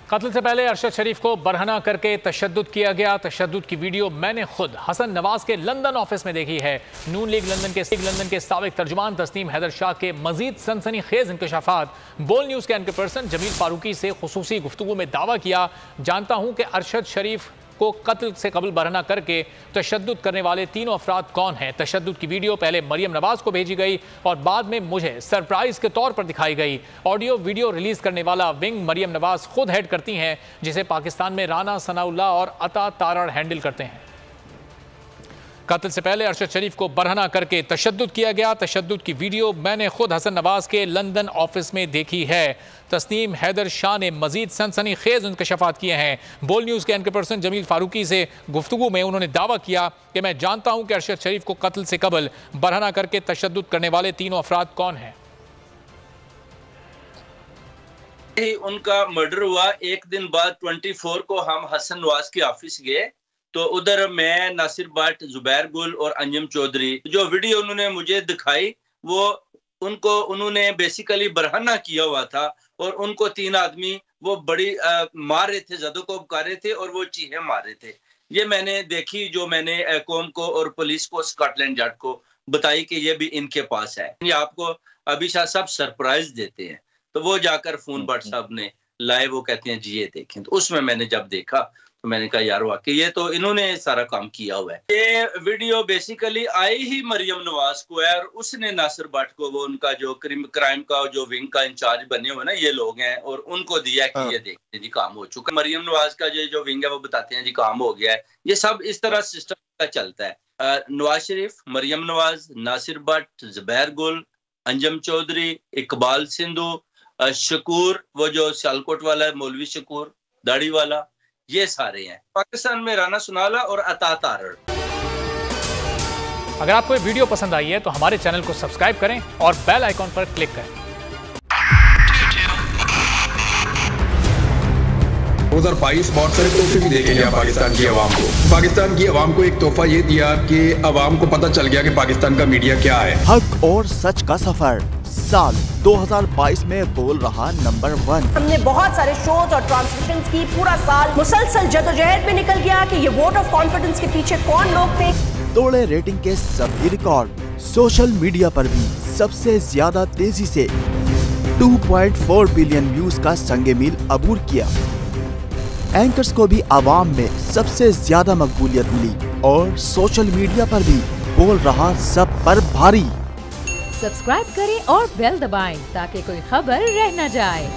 कत्ल से पहले अरशद शरीफ को बरहना करके तशद्दुद किया गया। तशद्दुद की वीडियो मैंने खुद हसन नवाज के लंदन ऑफिस में देखी है। नून लीग लंदन के साबिक तर्जुमान तस्नीम हैदर शाह के मजीद सनसनीखेज इंकशाफात। बोल न्यूज़ के एंकर पर्सन जमील फारूकी से खुसूसी गुफ्तगू में दावा किया, जानता हूँ कि अरशद शरीफ को कत्ल से कबल बरहना करके तशद्दुद करने वाले तीनों अफराद कौन हैं। तशद्दुद की वीडियो पहले मरियम नवाज को भेजी गई और बाद में मुझे सरप्राइज के तौर पर दिखाई गई। ऑडियो वीडियो रिलीज करने वाला विंग मरियम नवाज खुद हेड करती हैं, जिसे पाकिस्तान में राना सनाउल्लाह और अता तारड़ हैंडल करते हैं। कत्ल से पहले अरशद शरीफ को बरहना करके तशद्दुद किया गया। तशद्दुद की वीडियो मैंने खुद हसन नवाज के लंदन ऑफिस में देखी है। तस्नीम हैदर शाह ने मजीद सनसनीखेज इंकशाफात किए हैं। बोल न्यूज़ के एंकर पर्सन जमील फारूकी से गुफ्तगू में उन्होंने दावा किया कि मैं जानता हूं कि अरशद शरीफ को कत्ल से कबल बरहना करके तशद्दुद करने वाले तीनों अफराद कौन हैं। उनका मर्डर हुआ एक दिन बाद 24 को हम हसन नवाज के ऑफिस गए, तो उधर मैं, नासिर भट्ट, जुबैर गुल और अंजम चौधरी, जो वीडियो उन्होंने मुझे दिखाई वो उन्होंने बेसिकली बरहना किया हुआ था और उनको तीन आदमी वो बड़ी मार रहे थे, जदों को पुकार रहे थे और वो चीहे मार रहे थे। ये मैंने देखी, जो मैंने कौम को और पुलिस को, स्कॉटलैंड यार्ड को बताई कि ये भी इनके पास है। ये आपको अभी शाह साहब सरप्राइज देते हैं, तो वो जाकर फोन भट्ट साहब ने लाए, वो कहते हैं जी ये देखें। तो उसमें मैंने जब देखा तो मैंने कहा यार वाकई ये तो इन्होंने सारा काम किया हुआ है। ये वीडियो बेसिकली आई ही मरियम नवाज को है और उसने नासिर भट्ट को, वो उनका जो क्राइम का जो विंग का इंचार्ज बने हुए ना ये लोग हैं, और उनको दिया कि ये देखते जी काम हो चुका। मरियम नवाज का जो विंग है वो बताते हैं जी काम हो गया है। ये सब इस तरह सिस्टम का चलता है। नवाज शरीफ, मरियम नवाज, नासिर भट्ट, जुबैर गुल, अंजम चौधरी, इकबाल सिंधु, शकूर, वो जो सियालकोट वाला है, मौलवी शकूर दाढ़ी वाला, ये सारे हैं। पाकिस्तान में राना सनाउल्लाह और अता तारड़। अगर आपको ये वीडियो पसंद आई है तो हमारे चैनल को सब्सक्राइब करें और बेल आइकॉन पर क्लिक करें। 2022 बहुत सारे तोहफे भी देके गया पाकिस्तान की आवाम को। पाकिस्तान की आवाम को एक तोहफा ये दिया कि आवाम को पता चल गया कि पाकिस्तान का मीडिया क्या है। हक और सच का सफर साल 2022 में बोल रहा नंबर 1। हमने बहुत सारे शोज और ट्रांसमिशंस की, पूरा साल मुसलसल जदोजहद में निकल गया कि ये वोट ऑफ कॉन्फिडेंस के पीछे कौन लोग थे। तोड़े रेटिंग के सभी रिकॉर्ड। सोशल मीडिया पर भी सबसे ज्यादा तेजी से 2.4 बिलियन व्यूज का संगे मील अबूर किया। एंकर्स को भी आवाम में सबसे ज्यादा मकबूलियत मिली और सोशल मीडिया पर भी बोल रहा सब पर भारी। सब्सक्राइब करें और बेल दबाएं ताकि कोई खबर रह न जाए।